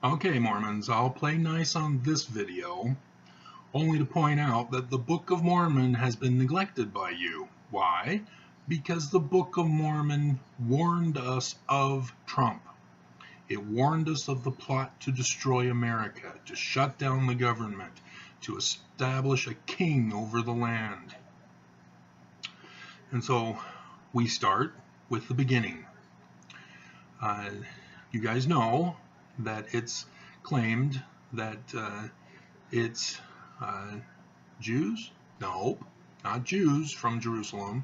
Okay, Mormons, I'll play nice on this video, only to point out that the Book of Mormon has been neglected by you. Why? Because the Book of Mormon warned us of Trump. It warned us of the plot to destroy America, to shut down the government, to establish a king over the land. And so we start with the beginning. You guys know that it's claimed that it's Jews? No, not Jews from Jerusalem.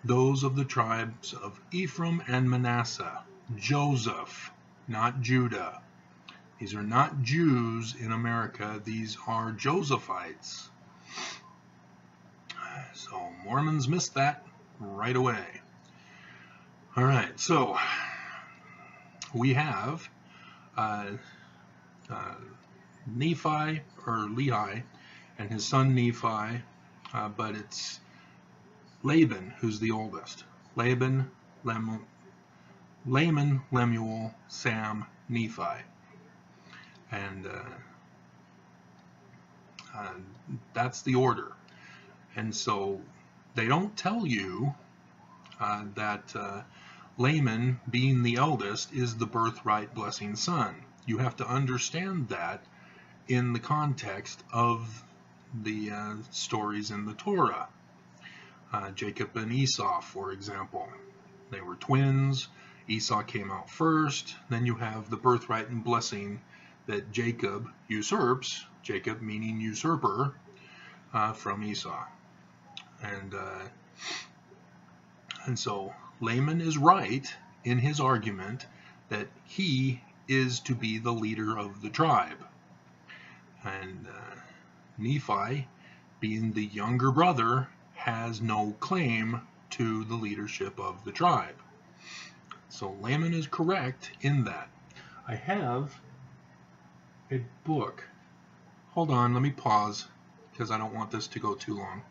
Those of the tribes of Ephraim and Manasseh. Joseph, not Judah. These are not Jews in America. These are Josephites. So Mormons missed that right away. All right, so we have Nephi, or Lehi, and his son Nephi, but it's Laban who's the oldest. Laban, Lemuel, Sam, Nephi. And that's the order. And so they don't tell you that Laman, being the eldest, is the birthright blessing son. You have to understand that in the context of the stories in the Torah. Jacob and Esau, for example. They were twins. Esau came out first. Then you have the birthright and blessing that Jacob usurps, Jacob meaning usurper, from Esau. And so Laman is right in his argument that he is to be the leader of the tribe. And Nephi, being the younger brother, has no claim to the leadership of the tribe. So Laman is correct in that. I have a book. Hold on, let me pause because I don't want this to go too long.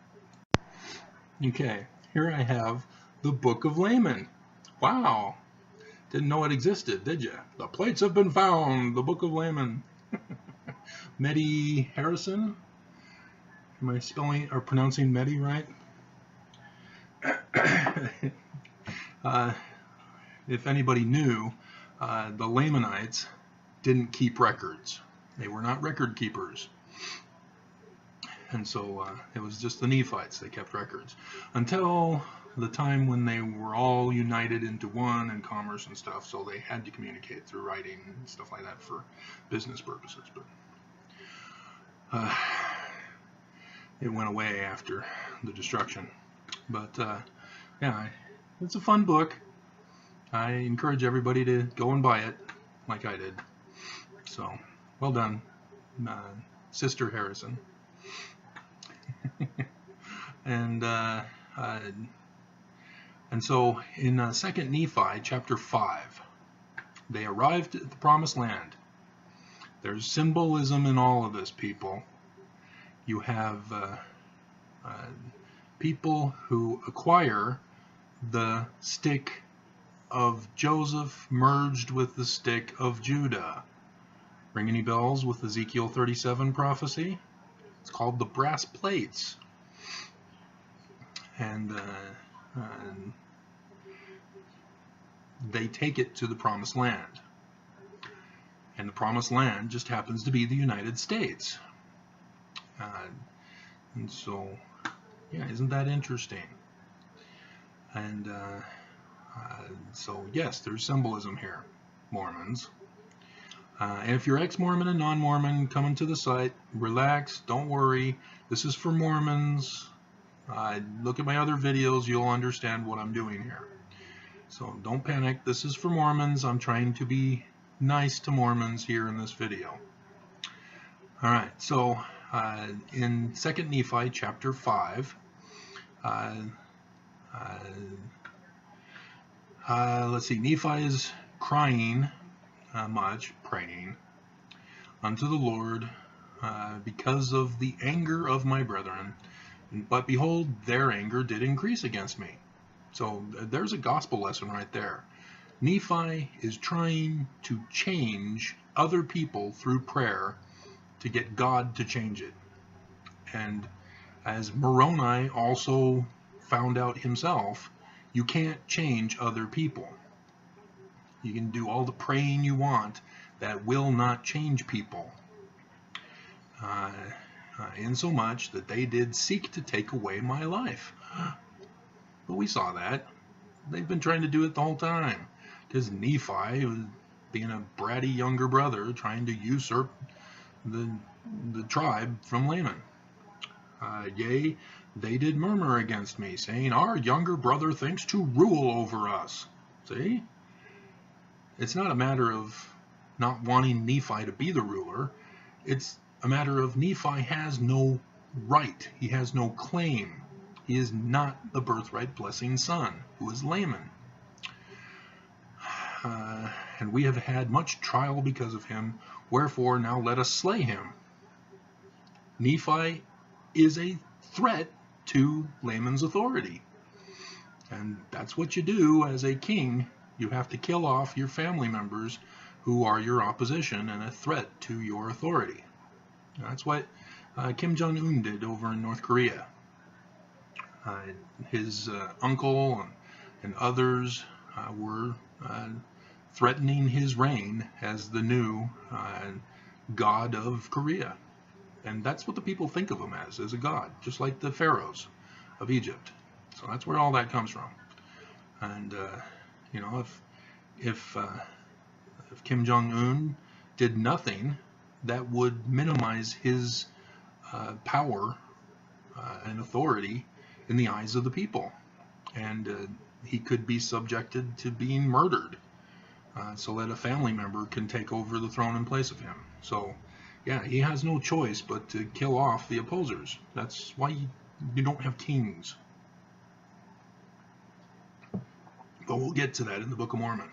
Okay, here I have the Book of Laman. Wow, didn't know it existed, did you? The plates have been found, the Book of Laman. Mehdi Harrison? Am I spelling or pronouncing Mehdi right? If anybody knew, the Lamanites didn't keep records. They were not record keepers. And so it was just the Nephites that kept records. Until the time when they were all united into one in commerce and stuff, so they had to communicate through writing and stuff like that for business purposes. But it went away after the destruction. But yeah, it's a fun book. I encourage everybody to go and buy it like I did. So, well done, Sister Harrison. And so in 2 Nephi chapter 5, they arrived at the promised land. There's symbolism in all of this, people. You have people who acquire the stick of Joseph merged with the stick of Judah. Ring any bells with Ezekiel 37 prophecy? It's called the brass plates. And they take it to the promised land. And the promised land just happens to be the United States. And so, yeah, isn't that interesting? And so, yes, there's symbolism here, Mormons. And if you're ex-Mormon and non-Mormon coming to the site, relax, don't worry. This is for Mormons. Look at my other videos, you'll understand what I'm doing here. So don't panic, this is for Mormons. I'm trying to be nice to Mormons here in this video. Alright, so in 2 Nephi chapter 5, let's see, Nephi is crying much, praying unto the Lord because of the anger of my brethren. But behold, their anger did increase against me. So there's a gospel lesson right there. Nephi is trying to change other people through prayer to get God to change it. And as Moroni also found out himself, you can't change other people. You can do all the praying you want, that will not change people. Insomuch that they did seek to take away my life. But we saw that. They've been trying to do it the whole time. Because Nephi was being a bratty younger brother, trying to usurp the tribe from Laman. Yea, they did murmur against me, saying, our younger brother thinks to rule over us. See? It's not a matter of not wanting Nephi to be the ruler. It's a matter of Nephi has no right. He has no claim. He is not the birthright blessing son, who is Laman. And we have had much trial because of him. Wherefore now let us slay him. Nephi is a threat to Laman's authority. And that's what you do as a king. You have to kill off your family members who are your opposition and a threat to your authority. That's what Kim Jong-un did over in North Korea. His uncle and others were threatening his reign as the new god of Korea. And that's what the people think of him as a god, just like the pharaohs of Egypt. So that's where all that comes from. And you know, if Kim Jong-un did nothing, that would minimize his power and authority in the eyes of the people, and he could be subjected to being murdered, so that a family member can take over the throne in place of him. So yeah, he has no choice but to kill off the opposers. That's why you don't have kings. But we'll get to that in the Book of Mormon.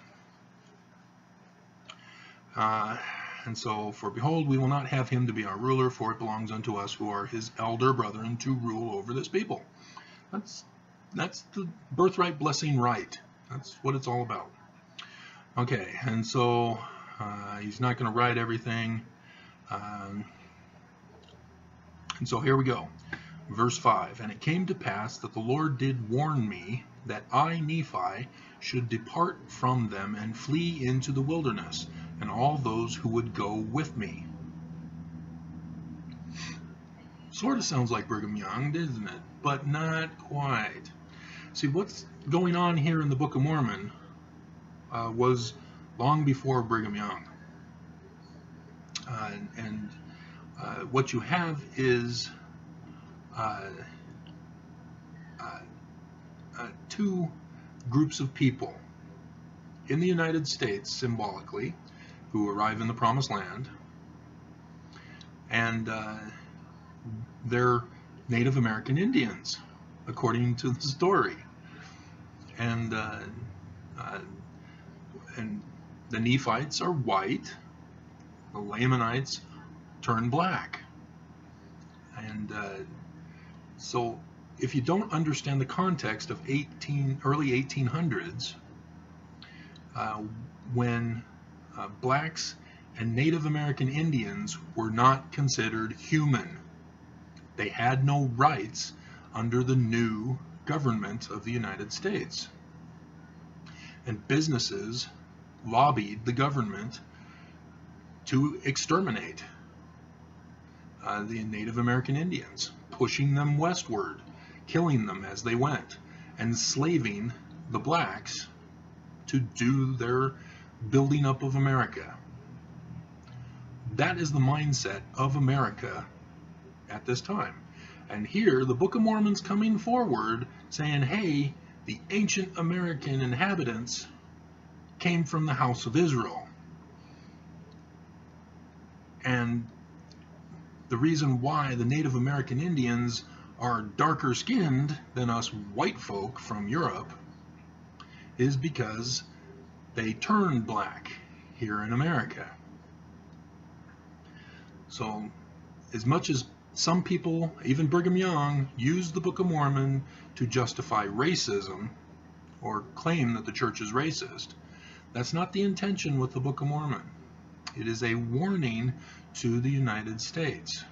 And so, for behold, we will not have him to be our ruler, for it belongs unto us who are his elder brethren to rule over this people. That's the birthright blessing right. That's what it's all about. Okay, and so he's not going to write everything. And so here we go. Verse 5, and it came to pass that the Lord did warn me that I, Nephi, should depart from them and flee into the wilderness, and all those who would go with me. Sort of sounds like Brigham Young, doesn't it? But not quite. See, what's going on here in the Book of Mormon was long before Brigham Young. And what you have is two groups of people in the United States, symbolically, who arrive in the Promised Land, and they're Native American Indians, according to the story. And the Nephites are white, the Lamanites turn black. And so if you don't understand the context of early 1800s, when blacks and Native American Indians were not considered human, they had no rights under the new government of the United States. And businesses lobbied the government to exterminate the Native American Indians, pushing them westward, killing them as they went, enslaving the blacks to do their building up of America. That is the mindset of America at this time. And here, the Book of Mormon's coming forward saying, hey, the ancient American inhabitants came from the house of Israel. And the reason why the Native American Indians are darker skinned than us white folk from Europe is because they turned black here in America. So as much as some people, even Brigham Young, use the Book of Mormon to justify racism or claim that the church is racist, that's not the intention with the Book of Mormon. It is a warning to the United States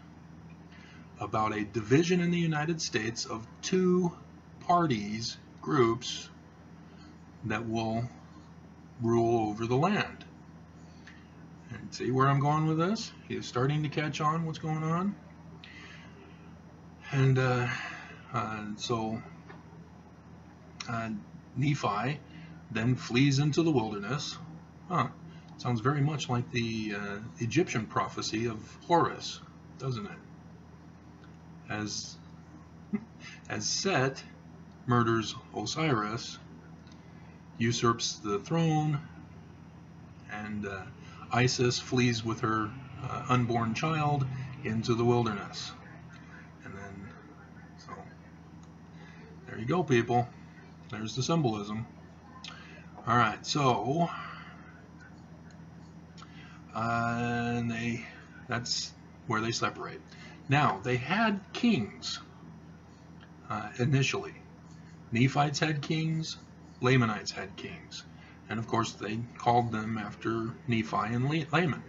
about a division in the United States of two parties, groups, that will rule over the land. And see where I'm going with this? He is starting to catch on what's going on. And so Nephi then flees into the wilderness. Sounds very much like the Egyptian prophecy of Horus, doesn't it? As Set murders Osiris, usurps the throne, and Isis flees with her unborn child into the wilderness. And then, so, there you go, people. There's the symbolism. All right, so, and that's where they separate. Now, they had kings initially. Nephites had kings, Lamanites had kings. And of course, they called them after Nephi and Laman.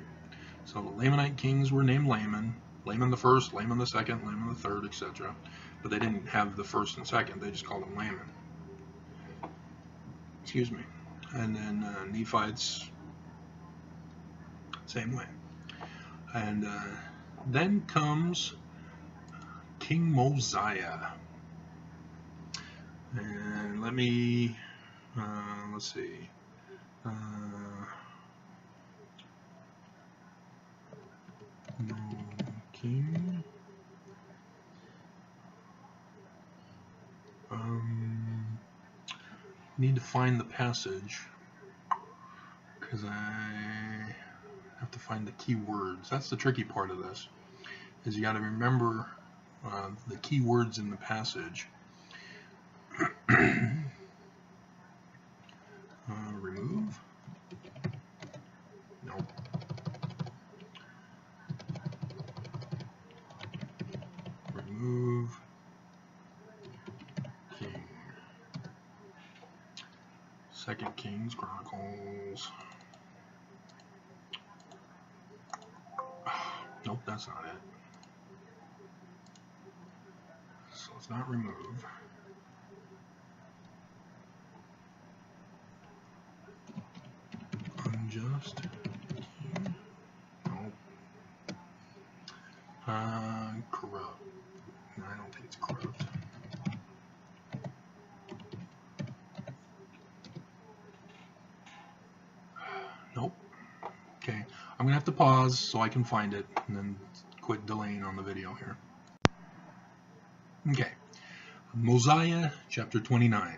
So the Lamanite kings were named Laman the first, Laman the second, Laman the third, etc. But they didn't have the first and second, they just called them Laman. Excuse me. And then Nephites, same way. And then comes King Mosiah. And let me, let's see. King. Need to find the passage because I have to find the key words. That's the tricky part of this, is you got to remember the key words in the passage. Remove. Nope. Remove king. 2 Kings Chronicles. Nope, that's not it. So it's not remove. Unjust king. Nope. Corrupt. No, I don't think it's corrupt. Nope. Okay, I'm gonna have to pause so I can find it and then quit delaying on the video here. Okay, Mosiah chapter 29.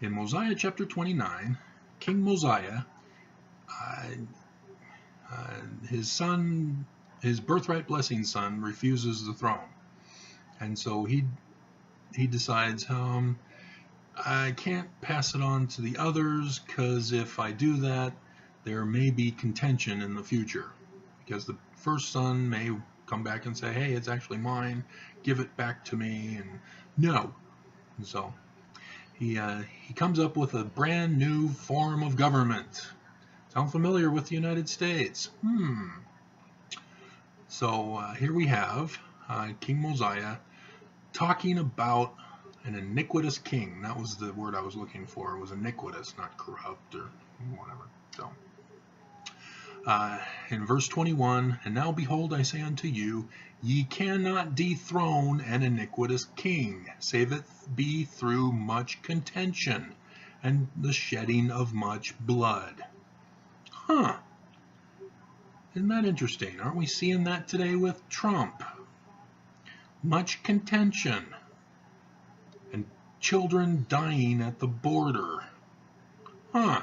In Mosiah chapter 29, King Mosiah, his son, his birthright blessing son, refuses the throne, and so he decides, I can't pass it on to the others, because if I do that, there may be contention in the future, because the first son may come back and say, hey, it's actually mine, give it back to me, and no. And so he comes up with a brand new form of government. Sound familiar with the United States? So here we have King Mosiah talking about an iniquitous king. That was the word I was looking for. It was iniquitous, not corrupt or whatever. So in verse 21, and now behold, I say unto you, ye cannot dethrone an iniquitous king, save it be through much contention and the shedding of much blood. Isn't that interesting? Aren't we seeing that today with Trump? Much contention and children dying at the border. The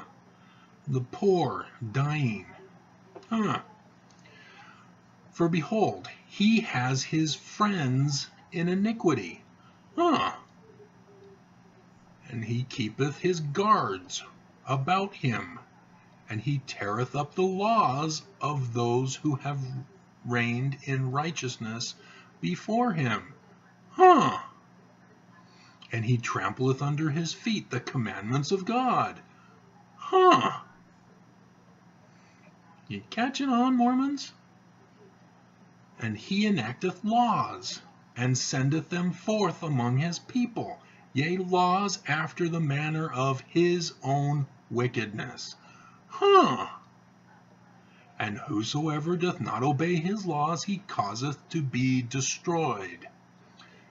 poor dying. For behold, he has his friends in iniquity. And he keepeth his guards about him, and he teareth up the laws of those who have reigned in righteousness before him. And he trampleth under his feet the commandments of God. You catching on, Mormons? And he enacteth laws, and sendeth them forth among his people, yea, laws after the manner of his own wickedness. And whosoever doth not obey his laws, he causeth to be destroyed.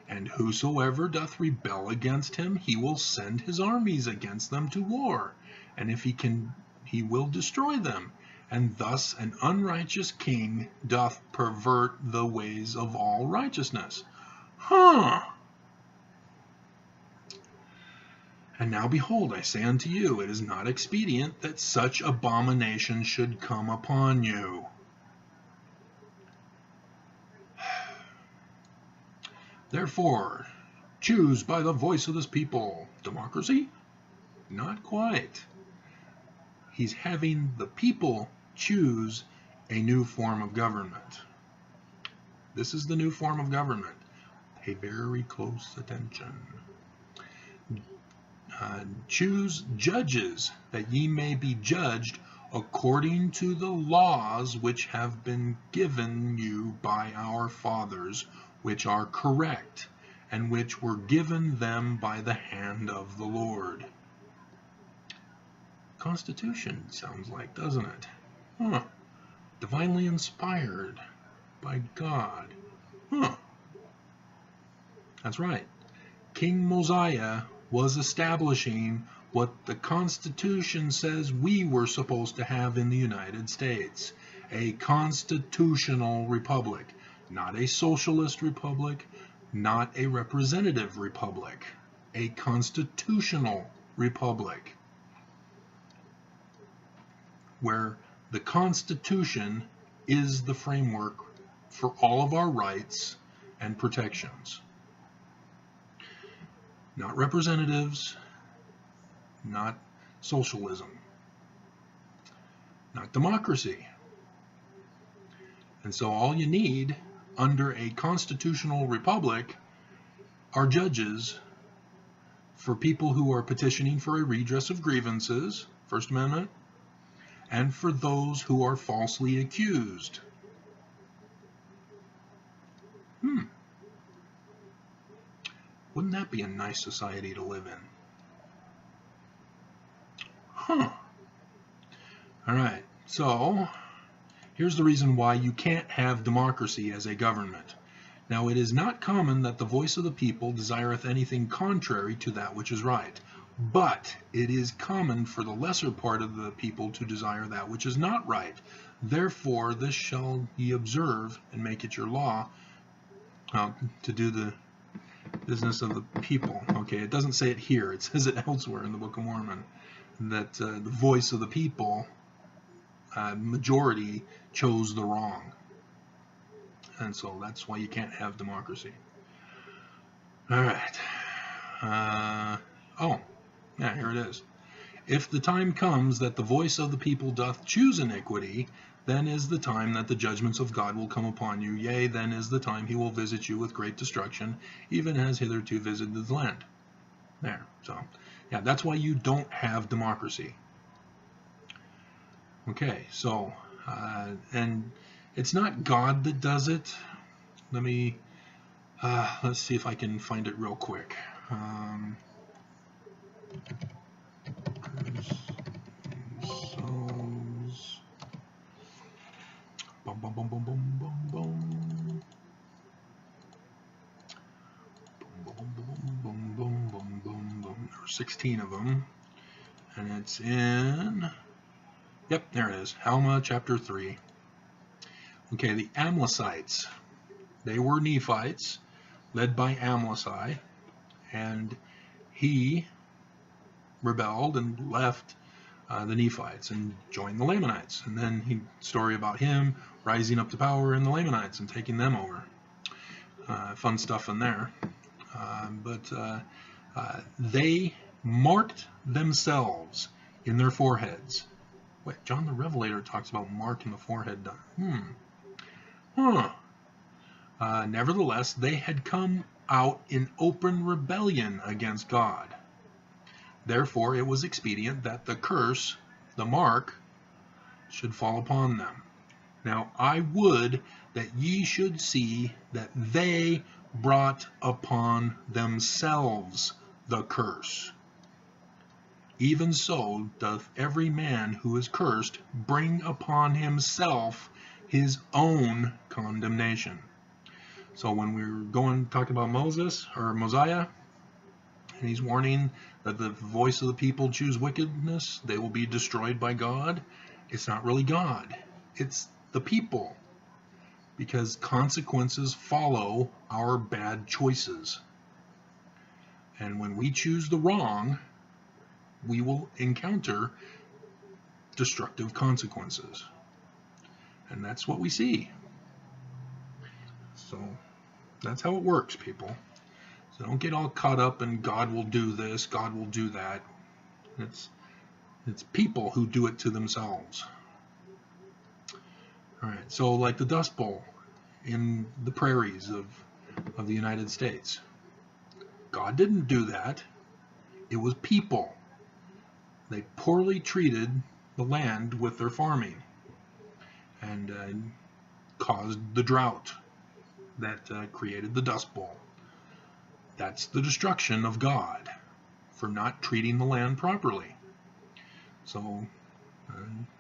And whosoever doth rebel against him, he will send his armies against them to war. And if he can, he will destroy them. And thus an unrighteous king doth pervert the ways of all righteousness. And now behold, I say unto you, it is not expedient that such abomination should come upon you. Therefore, choose by the voice of this people. Democracy? Not quite. He's having the people choose a new form of government. This is the new form of government. Pay very close attention. Choose judges, that ye may be judged according to the laws which have been given you by our fathers, which are correct, and which were given them by the hand of the Lord. Constitution sounds like, doesn't it? Divinely inspired by God. That's right. King Mosiah was establishing what the Constitution says we were supposed to have in the United States. A constitutional republic. Not a socialist republic, not a representative republic. A constitutional republic. Where the Constitution is the framework for all of our rights and protections. Not representatives, not socialism, not democracy. And so all you need under a constitutional republic are judges for people who are petitioning for a redress of grievances, First Amendment, and for those who are falsely accused. Wouldn't that be a nice society to live in? Alright, so here's the reason why you can't have democracy as a government. Now it is not common that the voice of the people desireth anything contrary to that which is right, but it is common for the lesser part of the people to desire that which is not right. Therefore this shall ye observe and make it your law, to do the business of the people. Okay, it doesn't say it here, it says it elsewhere in the Book of Mormon, that the voice of the people, majority, chose the wrong. And so that's why you can't have democracy. Alright. Oh, yeah, here it is. If the time comes that the voice of the people doth choose iniquity, then is the time that the judgments of God will come upon you. Yea, then is the time he will visit you with great destruction, even as hitherto visited the land. There. So, yeah, that's why you don't have democracy. Okay, so, and it's not God that does it. Let's see if I can find it real quick. There's 16 of them, and it's in, yep, there it is, Alma chapter 3. Okay, the Amlicites, they were Nephites, led by Amlici, and he rebelled and left the Nephites and joined the Lamanites. And then story about him rising up to power in the Lamanites and taking them over. Fun stuff in there. But they marked themselves in their foreheads. Wait, John the Revelator talks about mark in the forehead. Nevertheless, they had come out in open rebellion against God. Therefore, it was expedient that the curse, the mark, should fall upon them. Now I would that ye should see that they brought upon themselves the curse. Even so doth every man who is cursed bring upon himself his own condemnation. So when we're going to talk about Mosiah, and he's warning that the voice of the people choose wickedness, they will be destroyed by God. It's not really God, it's the people, because consequences follow our bad choices. And when we choose the wrong, we will encounter destructive consequences. And that's what we see. So that's how it works, people. So don't get all caught up in God will do this, God will do that. It's people who do it to themselves. All right, so like the Dust Bowl in the prairies of the United States. God didn't do that. It was people. They poorly treated the land with their farming and caused the drought that created the Dust Bowl. That's the destruction of God for not treating the land properly. So,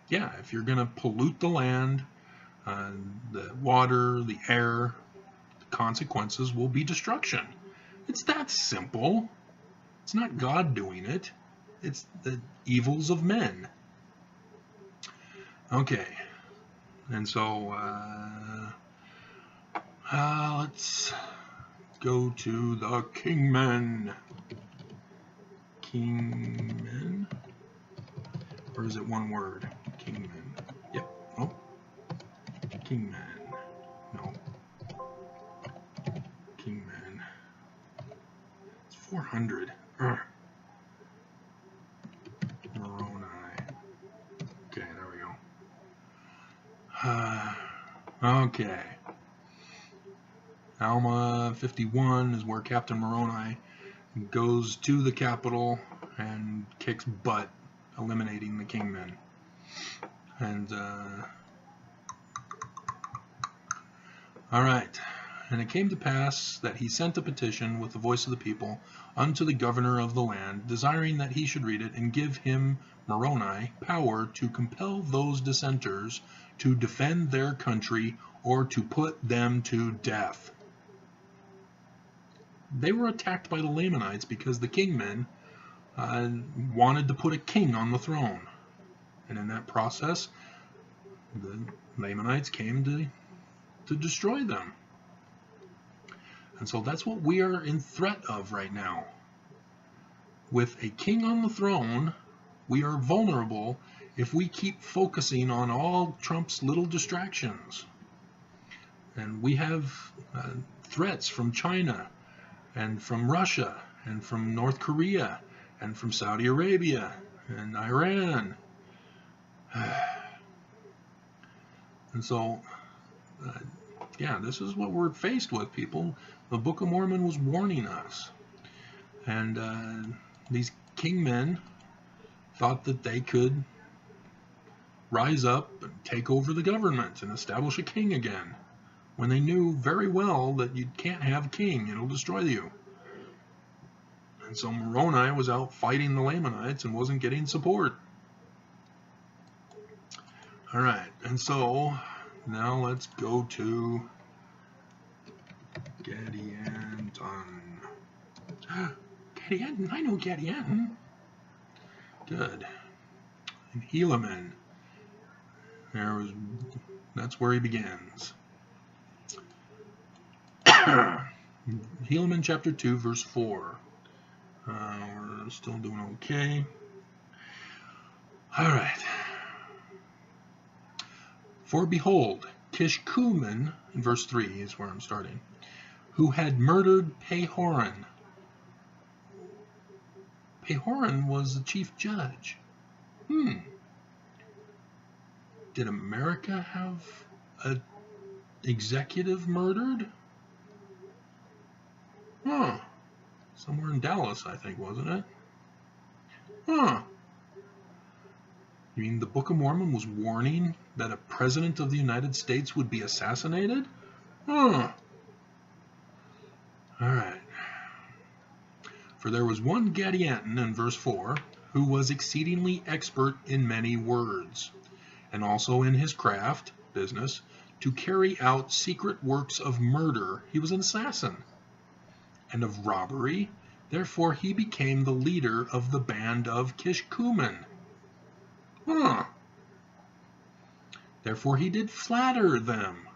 yeah, if you're going to pollute the land, the water, the air, the consequences will be destruction. It's that simple. It's not God doing it. It's the evils of men. Okay. And so, let's go to the Kingmen. Kingmen? Or is it one word? Kingmen. Yep. Oh. Kingmen. No. Kingmen. It's 400. Moroni. Okay, there we go. Okay. Alma 51 is where Captain Moroni goes to the capital and kicks butt, eliminating the Kingmen. And, alright. And it came to pass that he sent a petition with the voice of the people unto the governor of the land, desiring that he should read it and give him, Moroni, power to compel those dissenters to defend their country or to put them to death. They were attacked by the Lamanites because the Kingmen wanted to put a king on the throne. And in that process, the Lamanites came to destroy them. And so that's what we are in threat of right now. With a king on the throne, we are vulnerable if we keep focusing on all Trump's little distractions. And we have threats from China and from Russia and from North Korea and from Saudi Arabia and Iran. And so, yeah, this is what we're faced with, people. The Book of Mormon was warning us. And these kingmen thought that they could rise up and take over the government and establish a king again, when they knew very well that you can't have a king, it'll destroy you. And so Moroni was out fighting the Lamanites and wasn't getting support. Alright, and so now let's go to Gadianton. Gadianton, I know Gadianton. Good. And Helaman. That's where he begins. Helaman chapter 2, verse 4. We're still doing okay. Alright. For behold, Kishkumen, in verse 3 is where I'm starting, who had murdered Pehoran. Pehoran was the chief judge. Did America have an executive murdered? Huh. Somewhere in Dallas, I think, wasn't it? Huh. You mean the Book of Mormon was warning that a president of the United States would be assassinated? Huh. All right. For there was one Gadianton in verse 4 who was exceedingly expert in many words, and also in his craft, business, to carry out secret works of murder. He was an assassin. And of robbery. Therefore he became the leader of the band of Kishkumen. Huh. Therefore he did flatter them,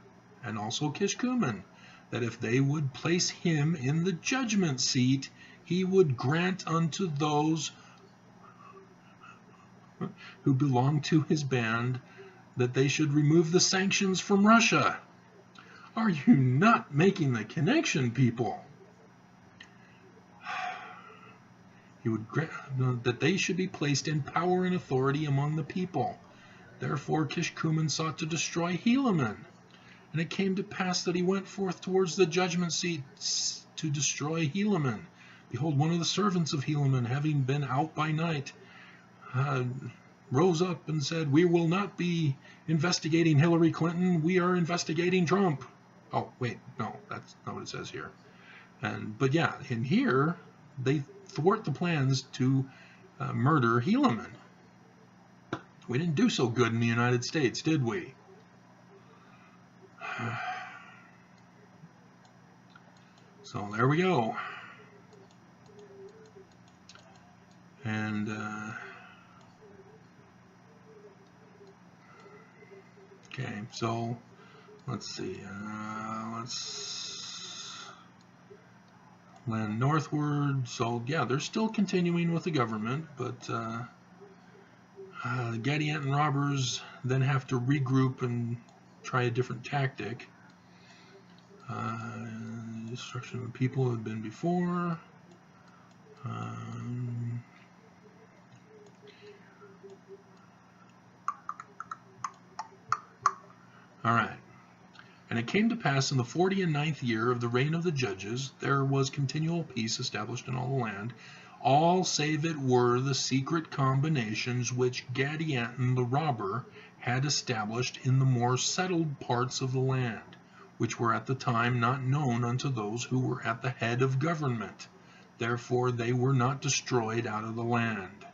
and also Kishkumen, that if they would place him in the judgment seat, he would grant unto those who belonged to his band that they should remove the sanctions from Russia. Are you not making the connection, people? He would grant that they should be placed in power and authority among the people. Therefore Kishkumen sought to destroy Helaman. And it came to pass that he went forth towards the judgment seat to destroy Helaman. Behold, one of the servants of Helaman, having been out by night, rose up and said, "We will not be investigating Hillary Clinton. We are investigating Trump." Oh, wait, no, that's not what it says here. But yeah, in here, they thwart the plans to murder Helaman. We didn't do so good in the United States, did we? So there we go. And okay, so let's see. Let's land northward. So yeah, they're still continuing with the government, but the Gadianton robbers then have to regroup and try a different tactic. Destruction of people had been before. All right. And it came to pass in the 49th year of the reign of the judges, there was continual peace established in all the land, all save it were the secret combinations which Gadianton the robber had established in the more settled parts of the land, which were at the time not known unto those who were at the head of government. Therefore they were not destroyed out of the land.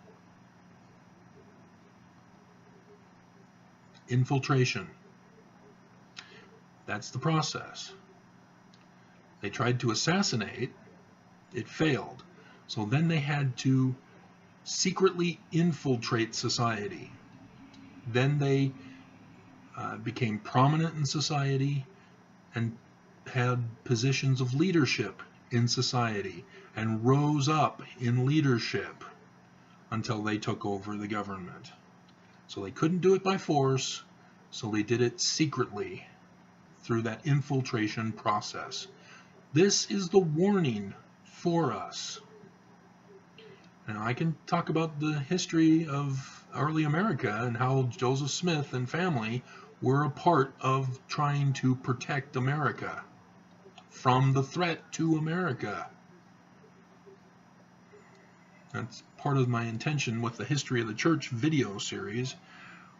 Infiltration. That's the process. They tried to assassinate. It failed. So then they had to secretly infiltrate society. Then they became prominent in society and had positions of leadership in society and rose up in leadership until they took over the government. So they couldn't do it by force, so they did it secretly through that infiltration process. This is the warning for us. Now, I can talk about the history of early America and how Joseph Smith and family were a part of trying to protect America from the threat to America. That's part of my intention with the History of the Church video series,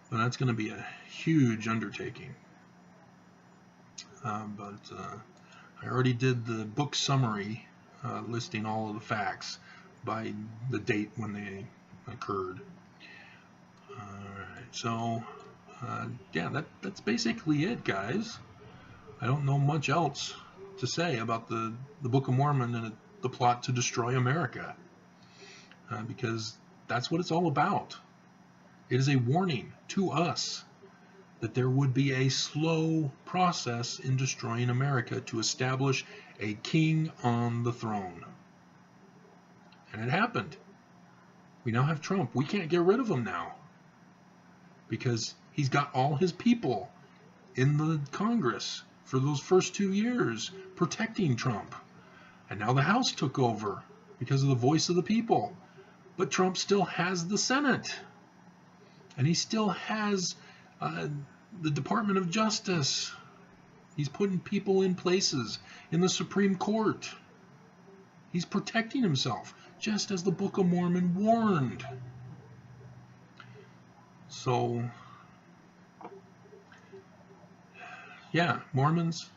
but that's going to be a huge undertaking. I already did the book summary listing all of the facts by the date when they occurred. Alright, so yeah, that's basically it, guys. I don't know much else to say about the Book of Mormon and the plot to destroy America, because that's what it's all about. It is a warning to us that there would be a slow process in destroying America to establish a king on the throne. And it happened. We now have Trump. We can't get rid of him now because he's got all his people in the Congress for those first 2 years protecting Trump. And now the House took over because of the voice of the people. But Trump still has the Senate. And he still has the Department of Justice. He's putting people in places in the Supreme Court. He's protecting himself, just as the Book of Mormon warned. So, yeah, Mormons,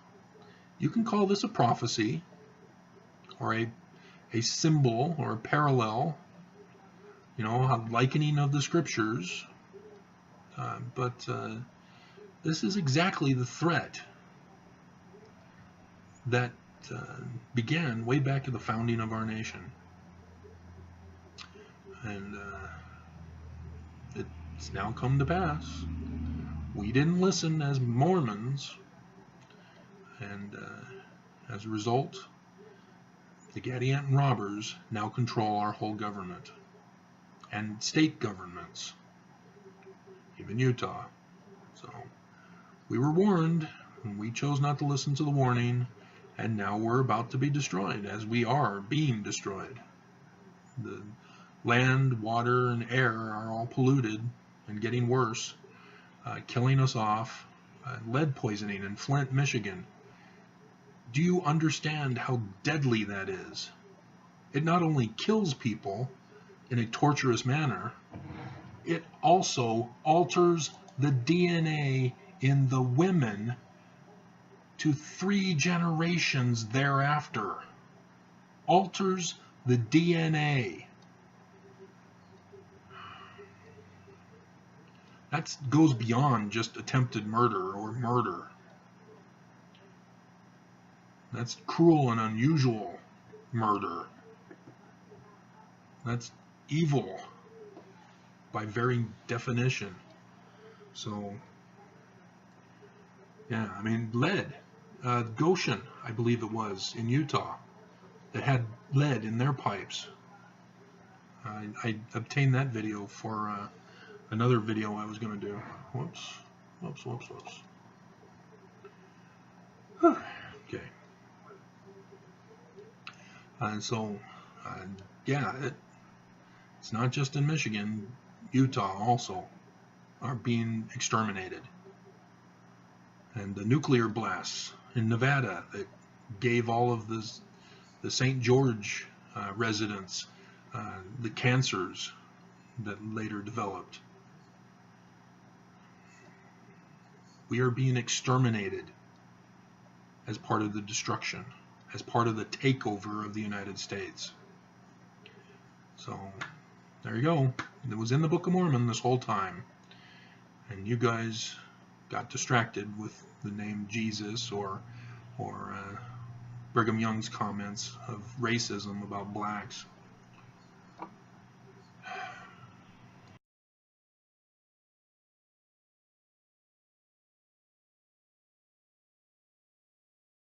you can call this a prophecy or a symbol or a parallel, you know, a likening of the scriptures. But this is exactly the threat that began way back at the founding of our nation. And it's now come to pass. We didn't listen as Mormons, and as a result, the Gadianton robbers now control our whole government and state governments, even Utah. So we were warned, and we chose not to listen to the warning, and now we're about to be destroyed, as we are being destroyed. The land, water, and air are all polluted and getting worse, killing us off. Lead poisoning in Flint, Michigan. Do you understand how deadly that is? It not only kills people in a torturous manner, it also alters the DNA in the women to 3 generations thereafter. Alters the DNA. That goes beyond just attempted murder or murder. That's cruel and unusual murder. That's evil by very definition. So, yeah, I mean, lead. Goshen, I believe it was, in Utah, that had lead in their pipes. I obtained that video for another video I was going to do. Whoops. Okay. And so, yeah, it's not just in Michigan. Utah also are being exterminated. And the nuclear blasts in Nevada that gave all of the St. George residents the cancers that later developed. We are being exterminated as part of the destruction, as part of the takeover of the United States. So, there you go. It was in the Book of Mormon this whole time. And you guys got distracted with the name Jesus or Brigham Young's comments of racism about blacks.